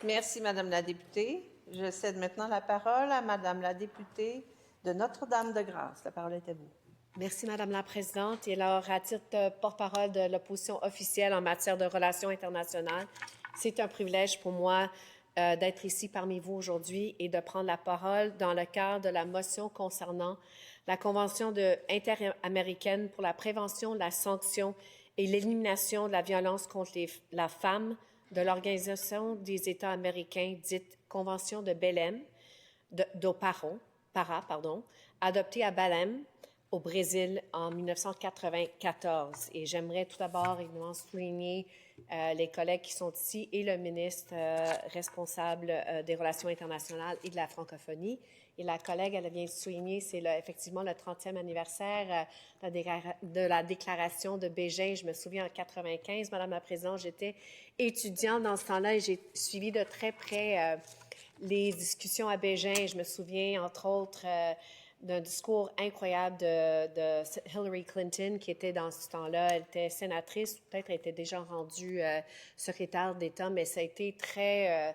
Merci, Madame la députée. Je cède maintenant la parole à Madame la députée de Notre-Dame-de-Grâce. La parole est à vous. Merci, Madame la Présidente. Et alors, à titre de porte-parole de l'opposition officielle en matière de relations internationales, c'est un privilège pour moi d'être ici parmi vous aujourd'hui et de prendre la parole dans le cadre de la motion concernant la Convention interaméricaine pour la prévention, la sanction et l'élimination de la violence contre la femme de l'Organisation des États américains, dite Convention de Belém, adoptée à Belém, au Brésil en 1994. Et j'aimerais tout d'abord, évidemment, souligner les collègues qui sont ici et le ministre responsable des Relations internationales et de la francophonie. Et la collègue, elle vient de souligner, c'est effectivement le 30e anniversaire de la déclaration de Bégin. Je me souviens en 95, Madame la Présidente, j'étais étudiante dans ce temps-là et j'ai suivi de très près les discussions à Bégin. Je me souviens, entre autres, d'un discours incroyable de Hillary Clinton, qui était dans ce temps-là, elle était sénatrice, peut-être elle était déjà rendue secrétaire d'État, mais ça a été très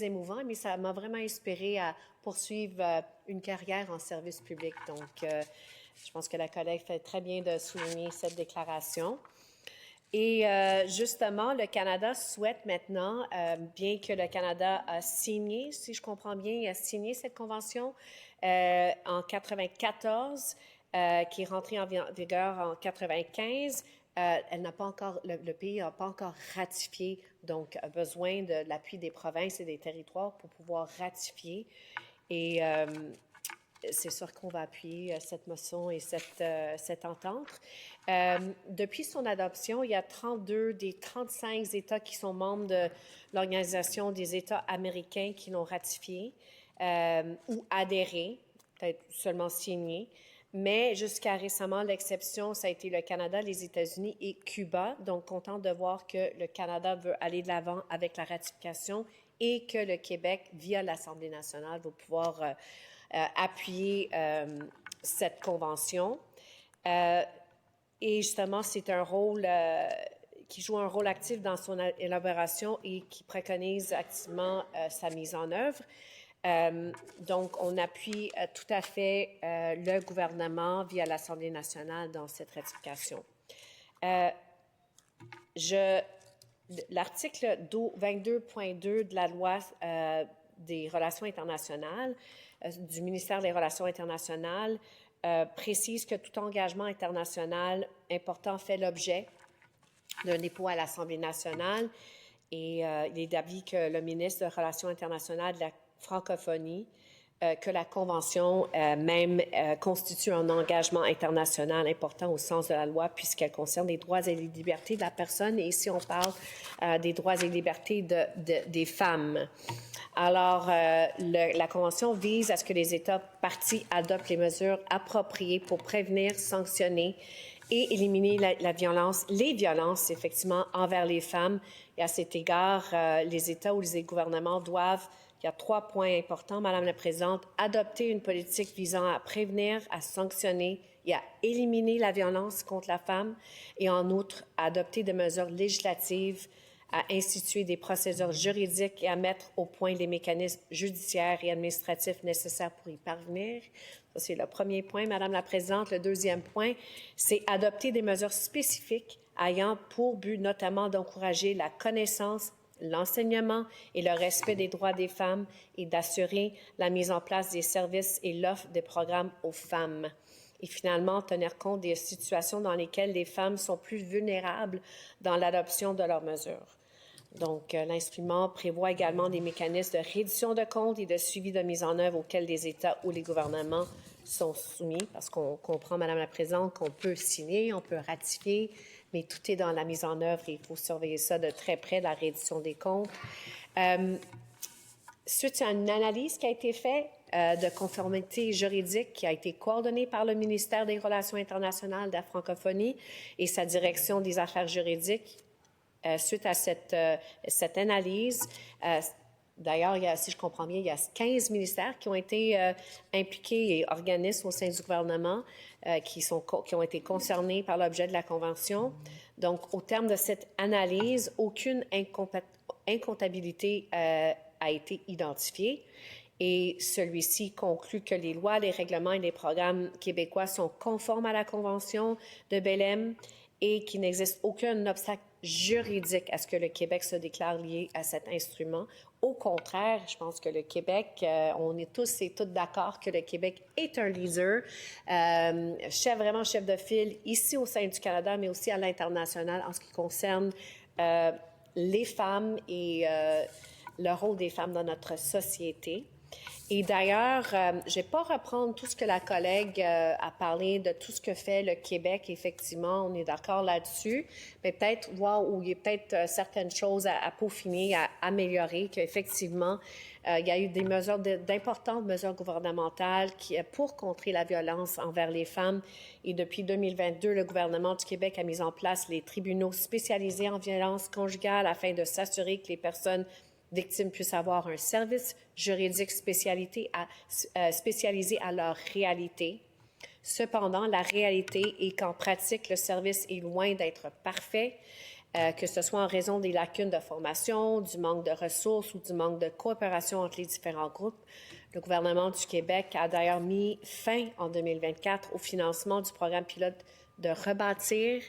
émouvant, mais ça m'a vraiment inspiré à poursuivre une carrière en service public. Donc, je pense que la collègue fait très bien de souligner cette déclaration. Et justement, le Canada souhaite maintenant, bien que le Canada a signé, si je comprends bien, il a signé cette convention en 94, qui est rentrée en vigueur en 95. Elle n'a pas encore, le pays n'a pas encore ratifié, donc a besoin de l'appui des provinces et des territoires pour pouvoir ratifier. Et c'est sûr qu'on va appuyer cette motion et cette entente. Depuis son adoption, il y a 32 des 35 États qui sont membres de l'Organisation des États américains qui l'ont ratifié ou adhéré, peut-être seulement signé. Mais jusqu'à récemment, l'exception, ça a été le Canada, les États-Unis et Cuba. Donc, content de voir que le Canada veut aller de l'avant avec la ratification et que le Québec, via l'Assemblée nationale, va pouvoir appuyer cette convention. Et justement, c'est un rôle qui joue un rôle actif dans son élaboration et qui préconise activement sa mise en œuvre. Donc, on appuie tout à fait le gouvernement via l'Assemblée nationale dans cette ratification. L'article 22.2 de la loi des relations internationales, du ministère des Relations internationales, précise que tout engagement international important fait l'objet d'un dépôt à l'Assemblée nationale et il est d'avis que le ministre des Relations internationales de la francophonie, que la Convention même constitue un engagement international important au sens de la loi puisqu'elle concerne les droits et les libertés de la personne. Et ici, on parle des droits et libertés des femmes. Alors, la Convention vise à ce que les États parties adoptent les mesures appropriées pour prévenir, sanctionner et éliminer les violences, effectivement, envers les femmes. Et à cet égard, les États ou les gouvernements doivent, il y a 3 points importants, Madame la Présidente, adopter une politique visant à prévenir, à sanctionner et à éliminer la violence contre la femme et en outre, à adopter des mesures législatives, à instituer des procédures juridiques et à mettre au point les mécanismes judiciaires et administratifs nécessaires pour y parvenir. Ça, c'est le premier point, Madame la Présidente. Le deuxième point, c'est adopter des mesures spécifiques ayant pour but notamment d'encourager la connaissance, l'enseignement et le respect des droits des femmes et d'assurer la mise en place des services et l'offre des programmes aux femmes. Et finalement, tenir compte des situations dans lesquelles les femmes sont plus vulnérables dans l'adoption de leurs mesures. Donc, l'instrument prévoit également des mécanismes de réduction de comptes et de suivi de mise en œuvre auxquels les États ou les gouvernements sont soumis, parce qu'on comprend, Madame la Présidente, qu'on peut signer, on peut ratifier, mais tout est dans la mise en œuvre et il faut surveiller ça de très près, la réduction des comptes. Suite à une analyse qui a été faite de conformité juridique qui a été coordonnée par le ministère des Relations internationales de la francophonie et sa direction des affaires juridiques, suite à cette analyse, d'ailleurs, si je comprends bien, il y a 15 ministères qui ont été impliqués et organismes au sein du gouvernement qui ont été concernés par l'objet de la Convention. Donc, au terme de cette analyse, aucune incompatibilité a été identifié. Et celui-ci conclut que les lois, les règlements et les programmes québécois sont conformes à la Convention de Belém et qu'il n'existe aucun obstacle juridique à ce que le Québec se déclare lié à cet instrument. Au contraire, je pense que le Québec, on est tous et toutes d'accord que le Québec est un leader, vraiment chef de file ici au sein du Canada, mais aussi à l'international en ce qui concerne les femmes et le rôle des femmes dans notre société. Et d'ailleurs, je ne vais pas reprendre tout ce que la collègue a parlé de tout ce que fait le Québec. Effectivement, on est d'accord là-dessus. Mais peut-être voir où il y a peut-être certaines choses à peaufiner, à améliorer, qu'effectivement, il y a eu des mesures, d'importantes mesures gouvernementales pour contrer la violence envers les femmes. Et depuis 2022, le gouvernement du Québec a mis en place les tribunaux spécialisés en violence conjugale afin de s'assurer que les personnes victimes puissent avoir un service juridique spécialisé à leur réalité. Cependant, la réalité est qu'en pratique, le service est loin d'être parfait, que ce soit en raison des lacunes de formation, du manque de ressources ou du manque de coopération entre les différents groupes. Le gouvernement du Québec a d'ailleurs mis fin en 2024 au financement du programme pilote de Rebâtir,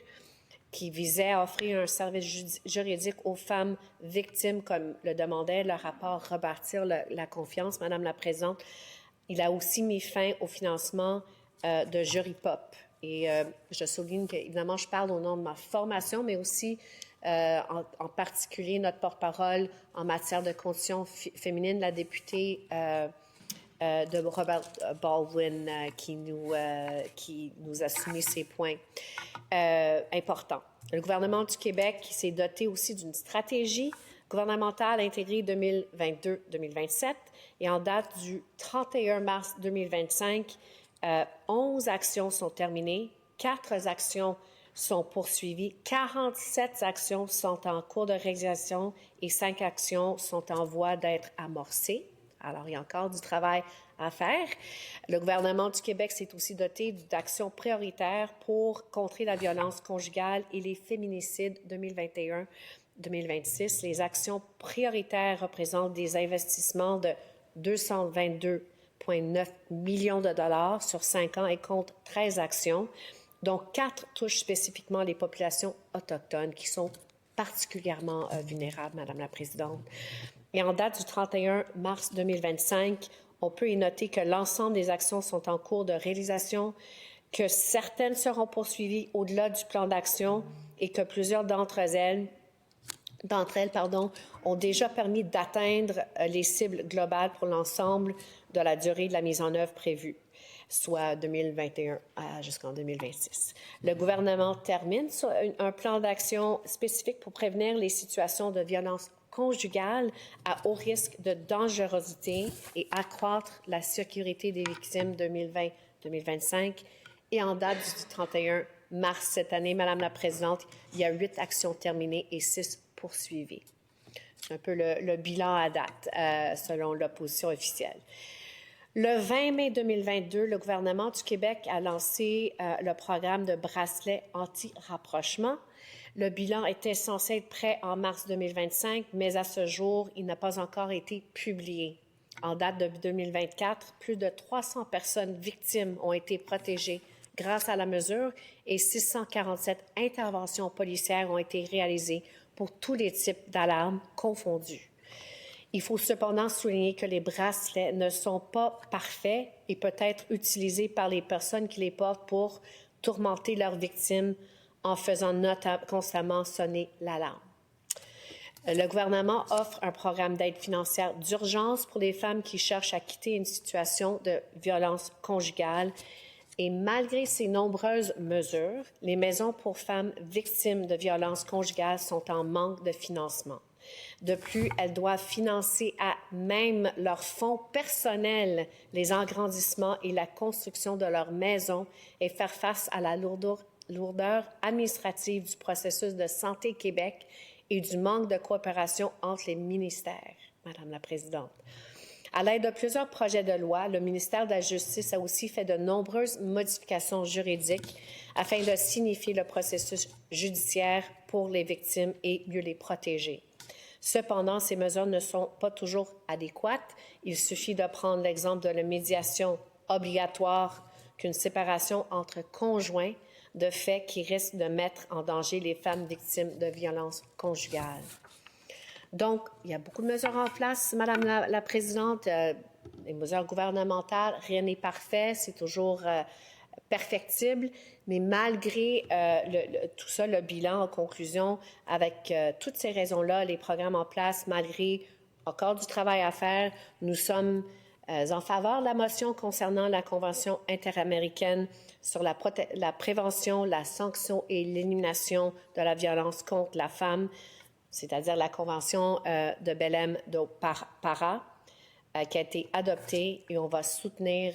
qui visait à offrir un service juridique aux femmes victimes, comme le demandait le rapport Rebâtir la confiance, Madame la Présidente. Il a aussi mis fin au financement de Jury-Pop. Et je souligne qu'évidemment, je parle au nom de ma formation, mais aussi en particulier notre porte-parole en matière de conditions féminines, la députée de Robert Baldwin qui nous a soumis ces points importants. Le gouvernement du Québec s'est doté aussi d'une stratégie gouvernementale intégrée 2022-2027 et en date du 31 mars 2025, 11 actions sont terminées, 4 actions sont poursuivies, 47 actions sont en cours de réalisation et 5 actions sont en voie d'être amorcées. Alors, il y a encore du travail à faire. Le gouvernement du Québec s'est aussi doté d'actions prioritaires pour contrer la violence conjugale et les féminicides 2021-2026. Les actions prioritaires représentent des investissements de 222,9 millions de dollars sur 5 ans et comptent 13 actions, dont 4 touchent spécifiquement les populations autochtones qui sont particulièrement vulnérables, Madame la Présidente. Et en date du 31 mars 2025, on peut y noter que l'ensemble des actions sont en cours de réalisation, que certaines seront poursuivies au-delà du plan d'action et que plusieurs d'entre elles ont déjà permis d'atteindre les cibles globales pour l'ensemble de la durée de la mise en œuvre prévue, soit 2021 jusqu'en 2026. Le gouvernement termine sur un plan d'action spécifique pour prévenir les situations de violence conjugale à haut risque de dangerosité et accroître la sécurité des victimes 2020-2025. Et en date du 31 mars cette année, Madame la Présidente, il y a 8 actions terminées et 6 poursuivies. C'est un peu le bilan à date, selon l'opposition officielle. Le 20 mai 2022, le gouvernement du Québec a lancé le programme de bracelet anti-rapprochement. Le bilan était censé être prêt en mars 2025, mais à ce jour, il n'a pas encore été publié. En date de 2024, plus de 300 personnes victimes ont été protégées grâce à la mesure et 647 interventions policières ont été réalisées pour tous les types d'alarmes confondus. Il faut cependant souligner que les bracelets ne sont pas parfaits et peuvent être utilisés par les personnes qui les portent pour tourmenter leurs victimes en faisant constamment sonner l'alarme. Le gouvernement offre un programme d'aide financière d'urgence pour les femmes qui cherchent à quitter une situation de violence conjugale. Et malgré ces nombreuses mesures, les maisons pour femmes victimes de violences conjugales sont en manque de financement. De plus, elles doivent financer à même leurs fonds personnels les agrandissements et la construction de leurs maisons et faire face à la lourdeur administrative du processus de Santé Québec et du manque de coopération entre les ministères, Madame la Présidente. À l'aide de plusieurs projets de loi, le ministère de la Justice a aussi fait de nombreuses modifications juridiques afin de signifier le processus judiciaire pour les victimes et mieux les protéger. Cependant, ces mesures ne sont pas toujours adéquates. Il suffit de prendre l'exemple de la médiation obligatoire qu'une séparation entre conjoints de fait qui risque de mettre en danger les femmes victimes de violences conjugales. Donc, il y a beaucoup de mesures en place, Madame la Présidente, les mesures gouvernementales, rien n'est parfait, c'est toujours perfectible, mais malgré tout ça, le bilan en conclusion, avec toutes ces raisons-là, les programmes en place, malgré encore du travail à faire, nous sommes en faveur de la motion concernant la Convention interaméricaine sur la prévention, la sanction et l'élimination de la violence contre la femme, c'est-à-dire la Convention de Belém do Pará, qui a été adoptée, et on va soutenir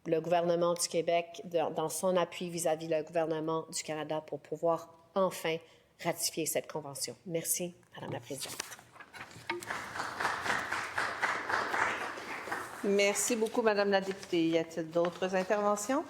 le gouvernement du Québec dans son appui vis-à-vis le gouvernement du Canada pour pouvoir enfin ratifier cette convention. Merci, Madame la Présidente. Merci beaucoup, Madame la députée. Y a-t-il d'autres interventions?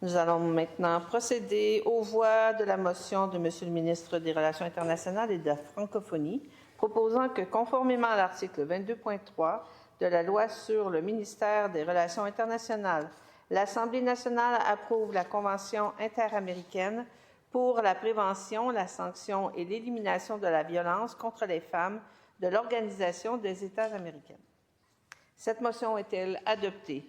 Nous allons maintenant procéder aux voix de la motion de Monsieur le ministre des Relations internationales et de la francophonie, proposant que, conformément à l'article 22.3 de la loi sur le ministère des Relations internationales, l'Assemblée nationale approuve la Convention interaméricaine pour la prévention, la sanction et l'élimination de la violence contre les femmes de l'Organisation des États américains. Cette motion est-elle adoptée?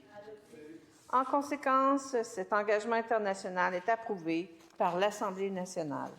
En conséquence, cet engagement international est approuvé par l'Assemblée nationale.